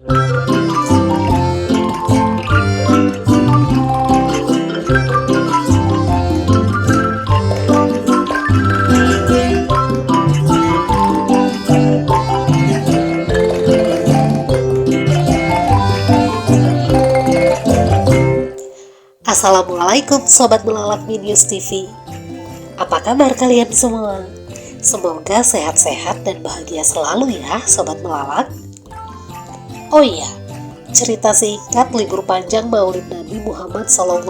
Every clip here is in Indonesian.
Assalamualaikum Sobat Melalak Minius TV. Apa kabar kalian semua? Semoga sehat-sehat dan bahagia selalu ya Sobat Melalak. Oh iya, cerita singkat libur panjang Maulid Nabi Muhammad SAW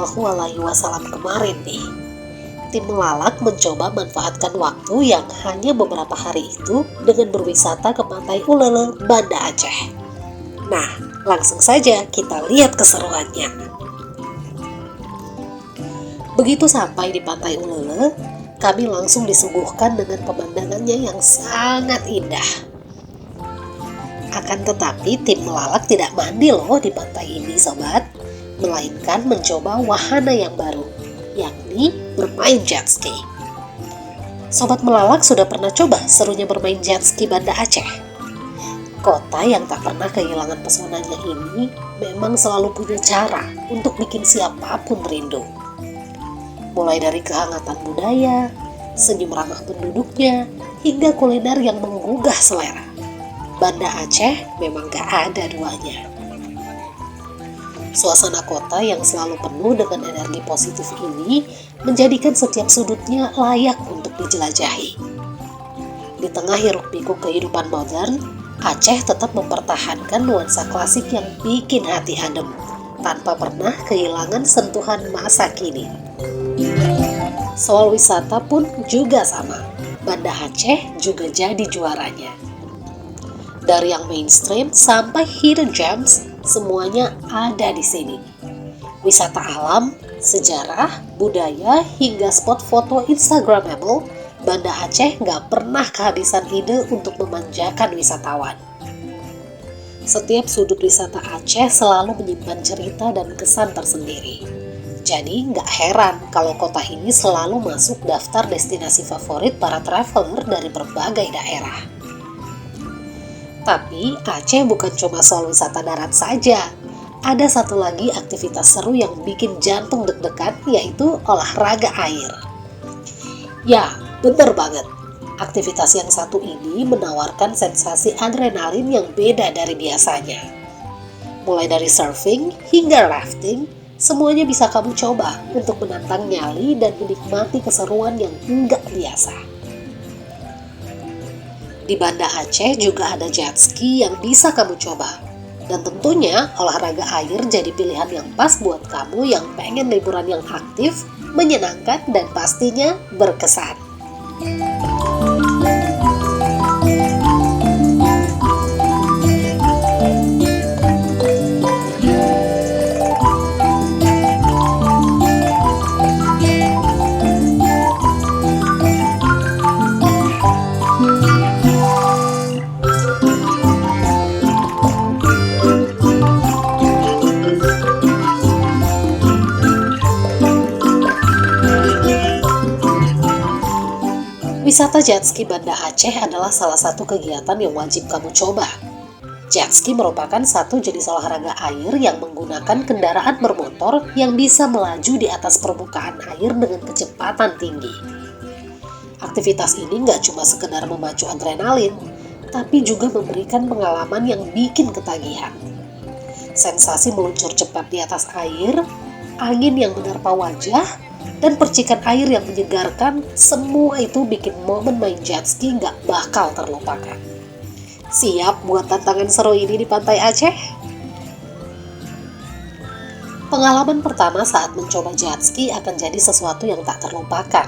kemarin nih. Tim Melalak mencoba manfaatkan waktu yang hanya beberapa hari itu dengan berwisata ke Pantai Ulele, Banda Aceh. Nah, langsung saja kita lihat keseruannya. Begitu sampai di Pantai Ulele, kami langsung disuguhkan dengan pemandangannya yang sangat indah. Akan tetapi tim Melalak tidak mandi loh di pantai ini sobat, melainkan mencoba wahana yang baru, yakni bermain jet ski. Sobat Melalak sudah pernah coba serunya bermain jet ski Banda Aceh? Kota yang tak pernah kehilangan pesonanya ini memang selalu punya cara untuk bikin siapapun rindu. Mulai dari kehangatan budaya, senyum ramah penduduknya, hingga kuliner yang menggugah selera. Banda Aceh memang gak ada duanya. Suasana kota yang selalu penuh dengan energi positif ini menjadikan setiap sudutnya layak untuk dijelajahi. Di tengah hiruk-pikuk kehidupan modern, Aceh tetap mempertahankan nuansa klasik yang bikin hati adem, tanpa pernah kehilangan sentuhan masa kini. Soal wisata pun juga sama, Banda Aceh juga jadi juaranya. Dari yang mainstream sampai hidden gems, semuanya ada di sini. Wisata alam, sejarah, budaya, hingga spot foto Instagramable, Banda Aceh nggak pernah kehabisan ide untuk memanjakan wisatawan. Setiap sudut wisata Aceh selalu menyimpan cerita dan kesan tersendiri. Jadi nggak heran kalau kota ini selalu masuk daftar destinasi favorit para traveler dari berbagai daerah. Tapi Aceh bukan cuma soal wisata darat saja. Ada satu lagi aktivitas seru yang bikin jantung deg-degan, yaitu olahraga air. Ya, bener banget. Aktivitas yang satu ini menawarkan sensasi adrenalin yang beda dari biasanya. Mulai dari surfing hingga rafting, semuanya bisa kamu coba untuk menantang nyali dan menikmati keseruan yang enggak biasa. Di Banda Aceh juga ada jet ski yang bisa kamu coba. Dan tentunya olahraga air jadi pilihan yang pas buat kamu yang pengen liburan yang aktif, menyenangkan, dan pastinya berkesan. Wisata jet ski Banda Aceh adalah salah satu kegiatan yang wajib kamu coba. Jet ski merupakan satu jenis olahraga air yang menggunakan kendaraan bermotor yang bisa melaju di atas permukaan air dengan kecepatan tinggi. Aktivitas ini nggak cuma sekedar memacu adrenalin, tapi juga memberikan pengalaman yang bikin ketagihan. Sensasi meluncur cepat di atas air, angin yang menerpa wajah, dan percikan air yang menyegarkan, semua itu bikin momen main jet ski gak bakal terlupakan. Siap buat tantangan seru ini di Pantai Aceh? Pengalaman pertama saat mencoba jet ski akan jadi sesuatu yang tak terlupakan.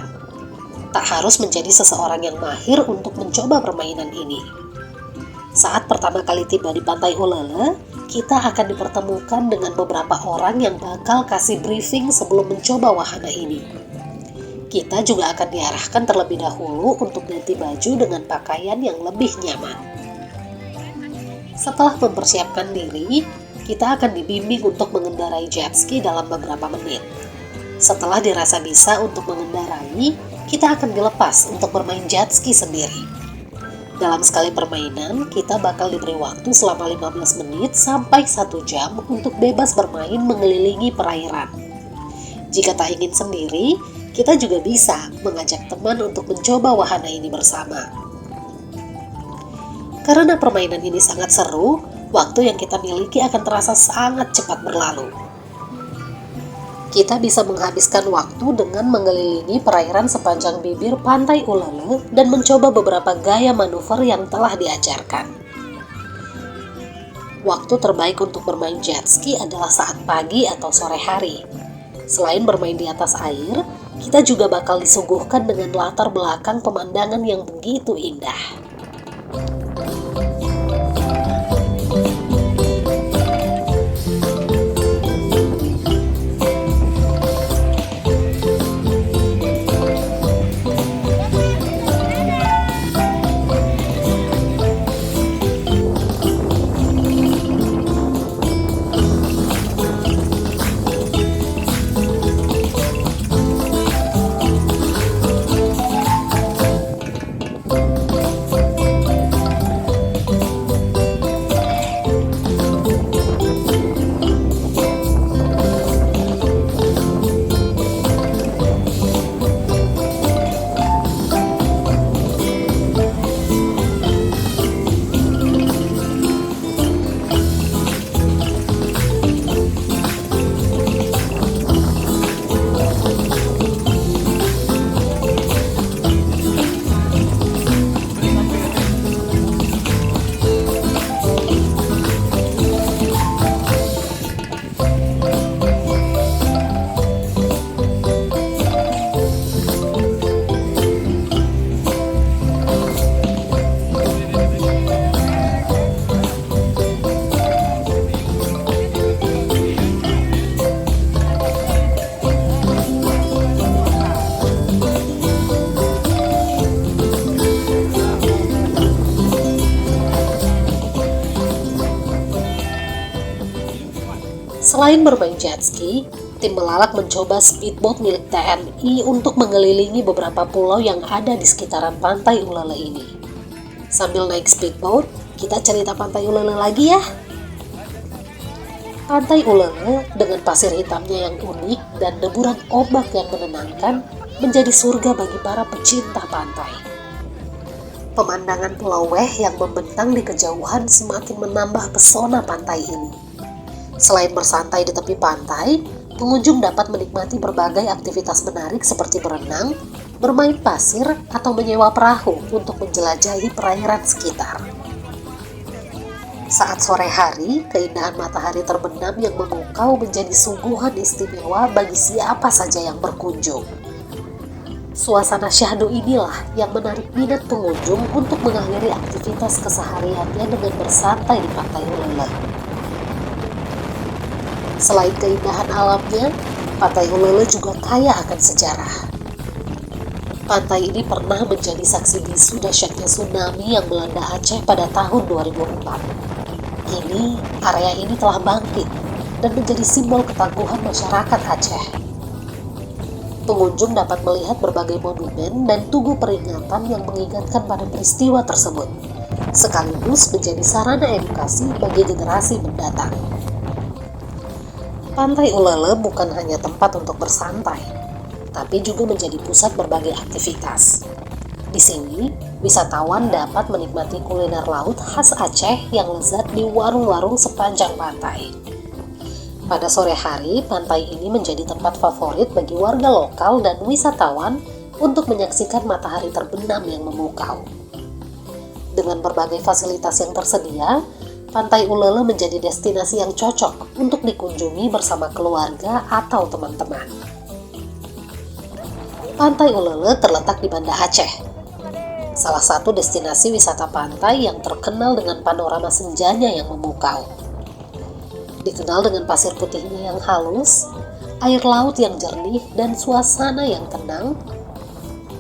Tak harus menjadi seseorang yang mahir untuk mencoba permainan ini. Saat pertama kali tiba di Pantai Ulele, kita akan dipertemukan dengan beberapa orang yang bakal kasih briefing sebelum mencoba wahana ini. Kita juga akan diarahkan terlebih dahulu untuk ganti baju dengan pakaian yang lebih nyaman. Setelah mempersiapkan diri, kita akan dibimbing untuk mengendarai jet ski dalam beberapa menit. Setelah dirasa bisa untuk mengendarai, kita akan dilepas untuk bermain jet ski sendiri. Dalam sekali permainan, kita bakal diberi waktu selama 15 menit sampai 1 jam untuk bebas bermain mengelilingi perairan. Jika tak ingin sendiri, kita juga bisa mengajak teman untuk mencoba wahana ini bersama. Karena permainan ini sangat seru, waktu yang kita miliki akan terasa sangat cepat berlalu. Kita bisa menghabiskan waktu dengan mengelilingi perairan sepanjang bibir Pantai Ulele dan mencoba beberapa gaya manuver yang telah diajarkan. Waktu terbaik untuk bermain jet ski adalah saat pagi atau sore hari. Selain bermain di atas air, kita juga bakal disuguhkan dengan latar belakang pemandangan yang begitu indah. Selain bermain jet ski, tim Belalak mencoba speedboat milik TNI untuk mengelilingi beberapa pulau yang ada di sekitaran Pantai Ulele ini. Sambil naik speedboat, kita cerita Pantai Ulele lagi ya. Pantai Ulele dengan pasir hitamnya yang unik dan deburan ombak yang menenangkan menjadi surga bagi para pecinta pantai. Pemandangan Pulau Weh yang membentang di kejauhan semakin menambah pesona pantai ini. Selain bersantai di tepi pantai, pengunjung dapat menikmati berbagai aktivitas menarik seperti berenang, bermain pasir, atau menyewa perahu untuk menjelajahi perairan sekitar. Saat sore hari, keindahan matahari terbenam yang memukau menjadi suguhan istimewa bagi siapa saja yang berkunjung. Suasana syahdu inilah yang menarik minat pengunjung untuk mengakhiri aktivitas kesehariannya dengan bersantai di Pantai Ulele. Selain keindahan alamnya, Pantai Ulele juga kaya akan sejarah. Pantai ini pernah menjadi saksi bisu dahsyatnya tsunami yang melanda Aceh pada tahun 2004. Kini, area ini telah bangkit dan menjadi simbol ketangguhan masyarakat Aceh. Pengunjung dapat melihat berbagai monumen dan tugu peringatan yang mengingatkan pada peristiwa tersebut, sekaligus menjadi sarana edukasi bagi generasi mendatang. Pantai Ulele bukan hanya tempat untuk bersantai, tapi juga menjadi pusat berbagai aktivitas. Di sini, wisatawan dapat menikmati kuliner laut khas Aceh yang lezat di warung-warung sepanjang pantai. Pada sore hari, pantai ini menjadi tempat favorit bagi warga lokal dan wisatawan untuk menyaksikan matahari terbenam yang memukau. Dengan berbagai fasilitas yang tersedia, Pantai Ulele menjadi destinasi yang cocok untuk dikunjungi bersama keluarga atau teman-teman. Pantai Ulele terletak di Banda Aceh, salah satu destinasi wisata pantai yang terkenal dengan panorama senjanya yang memukau. Dikenal dengan pasir putihnya yang halus, air laut yang jernih, dan suasana yang tenang,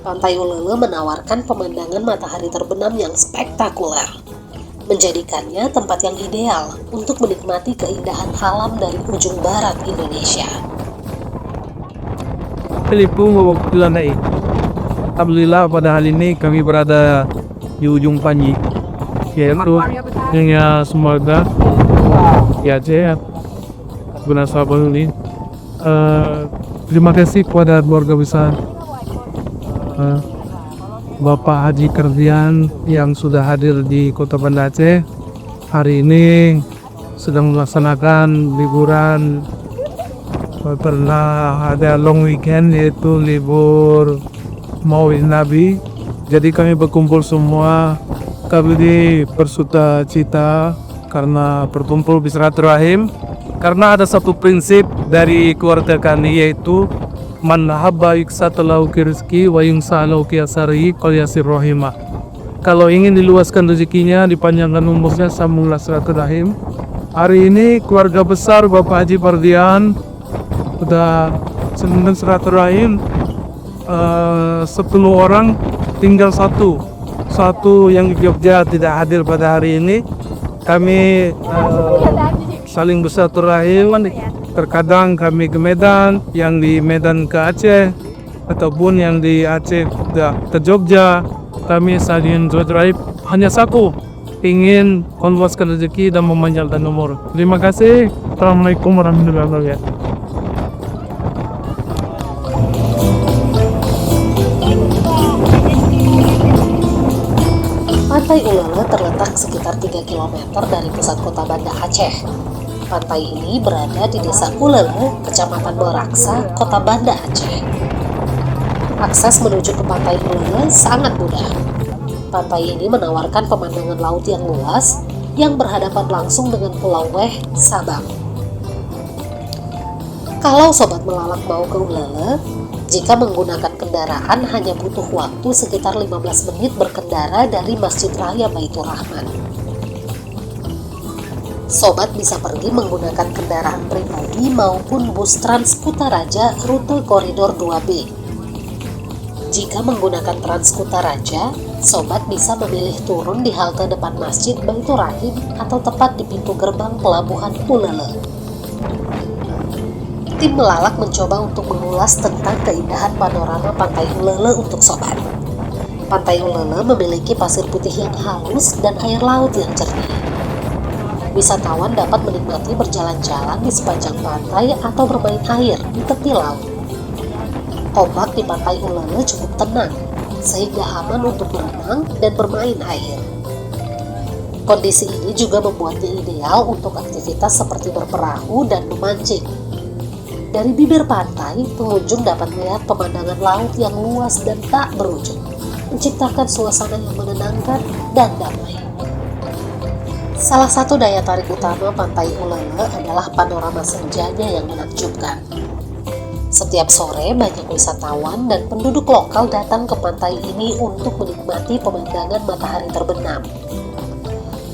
Pantai Ulele menawarkan pemandangan matahari terbenam yang spektakuler, menjadikannya tempat yang ideal untuk menikmati keindahan alam dari ujung barat Indonesia. Assalamualaikum warahmatullahi wabarakatuh. Alhamdulillah pada hari ini kami berada di ujung Panji, yaitu hanya semoga ya Aceh benar sahabat ini. Terima kasih kepada keluarga besar Bapak Haji Kerdian yang sudah hadir di Kota Banda Aceh hari ini sedang melaksanakan liburan. Pernah ada long weekend yaitu libur Maulid Nabi. Jadi kami berkumpul semua, kami bersuka cita karena berkumpul bersilaturahim. Karena ada satu prinsip dari keluarga kami yaitu man habba yuksatalahu rizki wa yungsalahu kiasari qul yasir rahimah. Kalau ingin diluaskan rezekinya, dipanjangkan umurnya, sambunglah silaturahim. Hari ini keluarga besar Bapak Haji Pardian sudah senang silaturahim 10 orang, tinggal satu yang di Jogja tidak hadir pada hari ini. Kami saling bersilaturahim. Terkadang kami ke Medan, yang di Medan ke Aceh, ataupun yang di Aceh ke Jogja. Kami saling bersilaturahim hanya satu, ingin meluaskan rezeki dan memanjangkan umur. Terima kasih. Assalamualaikum warahmatullahi wabarakatuh. Pantai Ulele terletak sekitar 3 km dari pusat kota Banda Aceh. Pantai ini berada di desa Ulele, Kecamatan Meraksa, Kota Banda Aceh. Akses menuju ke Pantai Ulele sangat mudah. Pantai ini menawarkan pemandangan laut yang luas yang berhadapan langsung dengan Pulau Weh, Sabang. Kalau sobat melalak mau ke Ulele, jika menggunakan kendaraan hanya butuh waktu sekitar 15 menit berkendara dari Masjid Raya Baitur Rahman. Sobat bisa pergi menggunakan kendaraan pribadi maupun bus Trans Kutaraja rute koridor 2B. Jika menggunakan Trans Kutaraja, sobat bisa memilih turun di halte depan Masjid Baitur Rahim atau tepat di pintu gerbang pelabuhan Ulele. Tim melalak mencoba untuk mengulas tentang keindahan panorama Pantai Ulele untuk sobat. Pantai Ulele memiliki pasir putih yang halus dan air laut yang jernih. Wisatawan dapat menikmati berjalan-jalan di sepanjang pantai atau bermain air di tepi laut. Ombak di Pantai Ulele cukup tenang, sehingga aman untuk berenang dan bermain air. Kondisi ini juga membuatnya ideal untuk aktivitas seperti berperahu dan memancing. Dari bibir pantai, pengunjung dapat melihat pemandangan laut yang luas dan tak berujung, menciptakan suasana yang menenangkan dan damai. Salah satu daya tarik utama Pantai Ulele adalah panorama senjanya yang menakjubkan. Setiap sore, banyak wisatawan dan penduduk lokal datang ke pantai ini untuk menikmati pemandangan matahari terbenam.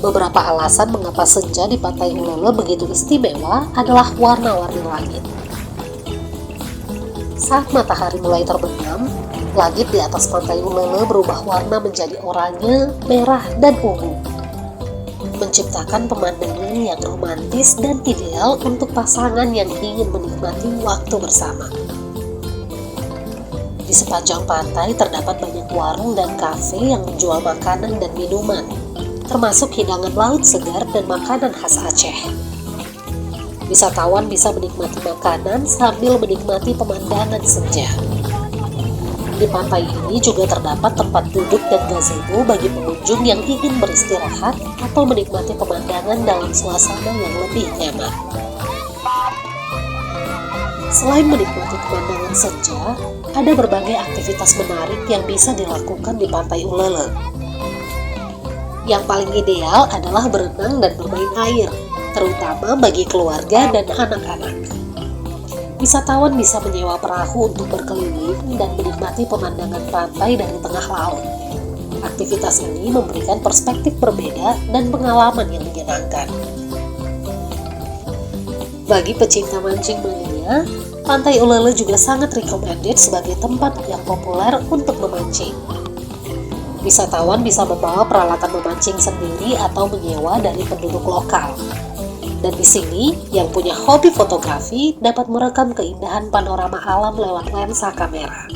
Beberapa alasan mengapa senja di Pantai Ulele begitu istimewa adalah warna-warni langit. Saat matahari mulai terbenam, langit di atas Pantai Ulele berubah warna menjadi oranye, merah, dan ungu, menciptakan pemandangan yang romantis dan ideal untuk pasangan yang ingin menikmati waktu bersama. Di sepanjang pantai terdapat banyak warung dan kafe yang menjual makanan dan minuman, termasuk hidangan laut segar dan makanan khas Aceh. Wisatawan bisa menikmati makanan sambil menikmati pemandangan senja. Di pantai ini juga terdapat tempat duduk dan gazebo bagi pengunjung yang ingin beristirahat atau menikmati pemandangan dalam suasana yang lebih nyaman. Selain menikmati pemandangan senja, ada berbagai aktivitas menarik yang bisa dilakukan di Pantai Ulele. Yang paling ideal adalah berenang dan bermain air, terutama bagi keluarga dan anak-anak. Wisatawan bisa menyewa perahu untuk berkeliling dan menikmati pemandangan pantai dari tengah laut. Aktivitas ini memberikan perspektif berbeda dan pengalaman yang menyenangkan. Bagi pecinta mancing mania, Pantai Ulele juga sangat recommended sebagai tempat yang populer untuk memancing. Wisatawan bisa membawa peralatan memancing sendiri atau menyewa dari penduduk lokal. Dan di sini, yang punya hobi fotografi dapat merekam keindahan panorama alam lewat lensa kamera.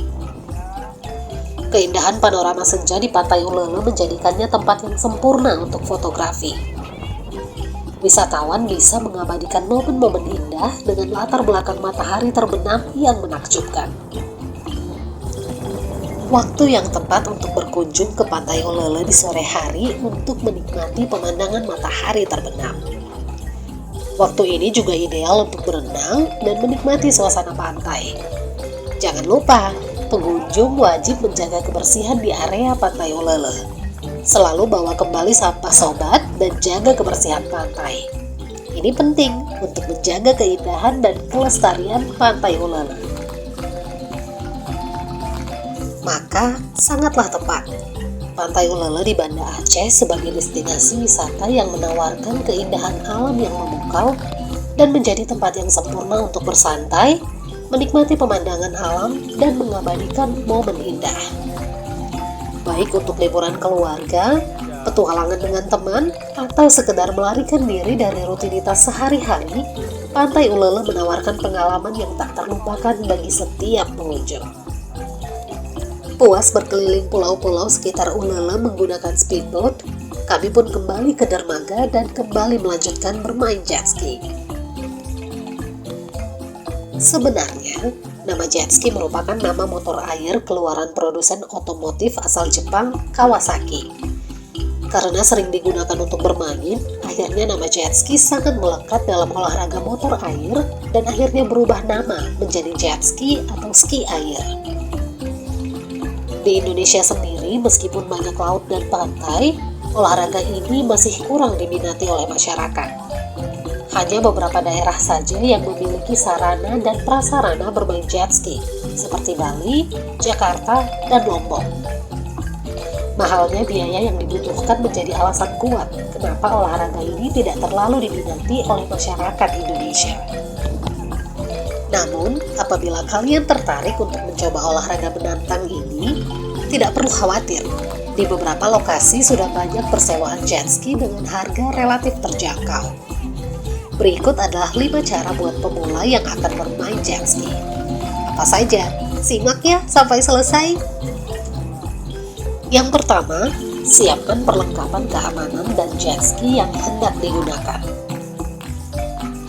Keindahan panorama senja di Pantai Ulele menjadikannya tempat yang sempurna untuk fotografi. Wisatawan bisa mengabadikan momen-momen indah dengan latar belakang matahari terbenam yang menakjubkan. Waktu yang tepat untuk berkunjung ke Pantai Ulele di sore hari untuk menikmati pemandangan matahari terbenam. Waktu ini juga ideal untuk berenang dan menikmati suasana pantai. Jangan lupa, pengunjung wajib menjaga kebersihan di area Pantai Ulele. Selalu bawa kembali sampah sobat dan jaga kebersihan pantai. Ini penting untuk menjaga keindahan dan kelestarian Pantai Ulele. Maka sangatlah tepat, Pantai Ulele di Banda Aceh sebagai destinasi wisata yang menawarkan keindahan alam yang memukau dan menjadi tempat yang sempurna untuk bersantai, menikmati pemandangan alam, dan mengabadikan momen indah. Baik untuk liburan keluarga, petualangan dengan teman, atau sekedar melarikan diri dari rutinitas sehari-hari, Pantai Ulele menawarkan pengalaman yang tak terlupakan bagi setiap pengunjung. Puas berkeliling pulau-pulau sekitar Ulele menggunakan speedboat, kami pun kembali ke dermaga dan kembali melanjutkan bermain jet ski. Sebenarnya, nama jet ski merupakan nama motor air keluaran produsen otomotif asal Jepang, Kawasaki. Karena sering digunakan untuk bermain, akhirnya nama jet ski sangat melekat dalam olahraga motor air dan akhirnya berubah nama menjadi jet ski atau ski air. Di Indonesia sendiri, meskipun banyak laut dan pantai, olahraga ini masih kurang diminati oleh masyarakat. Hanya beberapa daerah saja yang memiliki sarana dan prasarana bermain jet ski, seperti Bali, Jakarta, dan Lombok. Mahalnya biaya yang dibutuhkan menjadi alasan kuat kenapa olahraga ini tidak terlalu diminati oleh masyarakat Indonesia. Namun, apabila kalian tertarik untuk mencoba olahraga menantang ini, tidak perlu khawatir. Di beberapa lokasi sudah banyak persewaan jet ski dengan harga relatif terjangkau. Berikut adalah 5 cara buat pemula yang akan bermain jet ski. Apa saja? Simak ya sampai selesai. Yang pertama, siapkan perlengkapan keamanan dan jet ski yang hendak digunakan.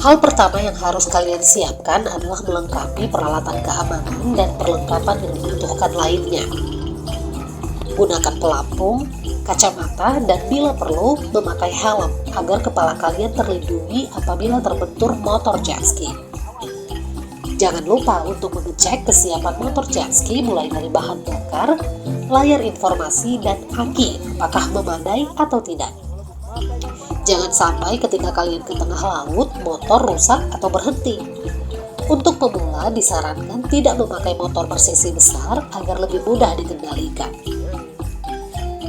Hal pertama yang harus kalian siapkan adalah melengkapi peralatan keamanan dan perlengkapan yang dibutuhkan lainnya. Gunakan pelampung, kacamata, dan bila perlu, memakai helm agar kepala kalian terlindungi apabila terbentur motor jet ski. Jangan lupa untuk mengecek kesiapan motor jet ski mulai dari bahan bakar, layar informasi, dan aki apakah memadai atau tidak. Jangan sampai ketika kalian ke tengah laut, motor rusak atau berhenti. Untuk pemula disarankan tidak memakai motor bersisi besar agar lebih mudah dikendalikan.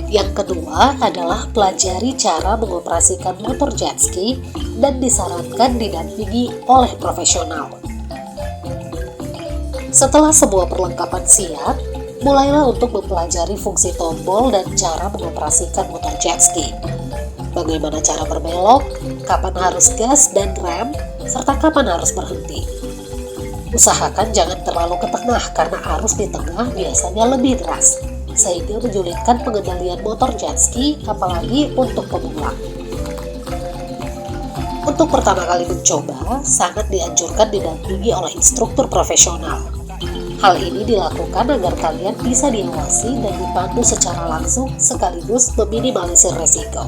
Yang kedua adalah pelajari cara mengoperasikan motor jet ski dan disarankan didampingi oleh profesional. Setelah semua perlengkapan siap, mulailah untuk mempelajari fungsi tombol dan cara mengoperasikan motor jet ski. Bagaimana cara berbelok, kapan harus gas dan rem, serta kapan harus berhenti. Usahakan jangan terlalu ke tengah karena arus di tengah biasanya lebih deras, sehingga menyulitkan pengendalian motor jet ski apalagi untuk pemula. Untuk pertama kali mencoba, sangat dianjurkan didampingi oleh instruktur profesional. Hal ini dilakukan agar kalian bisa diawasi dan dipandu secara langsung sekaligus meminimalisir resiko.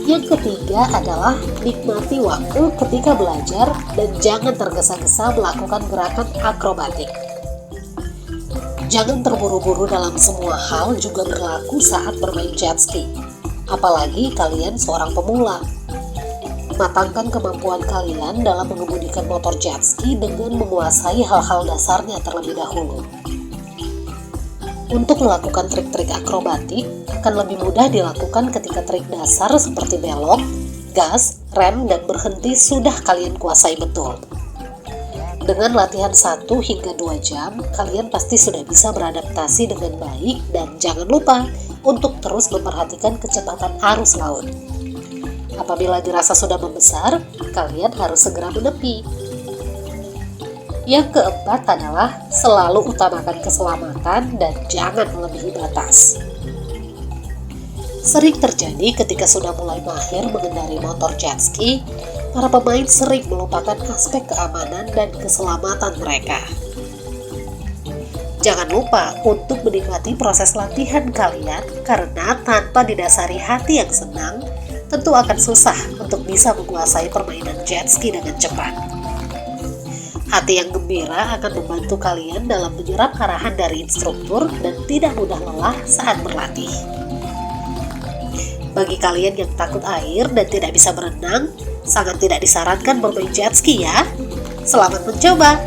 Yang ketiga adalah nikmati waktu ketika belajar dan jangan tergesa-gesa melakukan gerakan akrobatik. Jangan terburu-buru dalam semua hal juga berlaku saat bermain jet ski, apalagi kalian seorang pemula. Matangkan kemampuan kalian dalam mengemudikan motor jet ski dengan menguasai hal-hal dasarnya terlebih dahulu. Untuk melakukan trik-trik akrobatik akan lebih mudah dilakukan ketika trik dasar seperti belok, gas, rem, dan berhenti sudah kalian kuasai betul. Dengan latihan 1 hingga 2 jam, kalian pasti sudah bisa beradaptasi dengan baik dan jangan lupa untuk terus memperhatikan kecepatan arus laut. Apabila dirasa sudah membesar, kalian harus segera menepi. Yang keempat adalah selalu utamakan keselamatan dan jangan melebihi batas. Sering terjadi ketika sudah mulai mahir mengendarai motor jet ski, para pemain sering melupakan aspek keamanan dan keselamatan mereka. Jangan lupa untuk menikmati proses latihan kalian, karena tanpa didasari hati yang senang, tentu akan susah untuk bisa menguasai permainan jet ski dengan cepat. Hati yang gembira akan membantu kalian dalam menyerap arahan dari instruktur dan tidak mudah lelah saat berlatih. Bagi kalian yang takut air dan tidak bisa berenang, sangat tidak disarankan bermain jet ski ya. Selamat mencoba!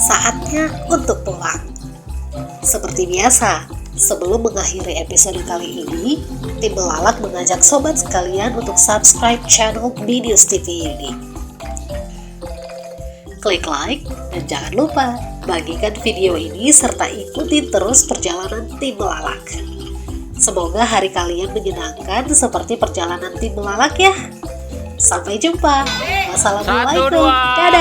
Saatnya untuk pulang. Seperti biasa, sebelum mengakhiri episode kali ini, tim Melalak mengajak sobat sekalian untuk subscribe channel Minius TV ini. Klik like dan jangan lupa bagikan video ini serta ikuti terus perjalanan tim Melalak. Semoga hari kalian menyenangkan seperti perjalanan tim Melalak ya. Sampai jumpa. Wassalamualaikum. Dadah.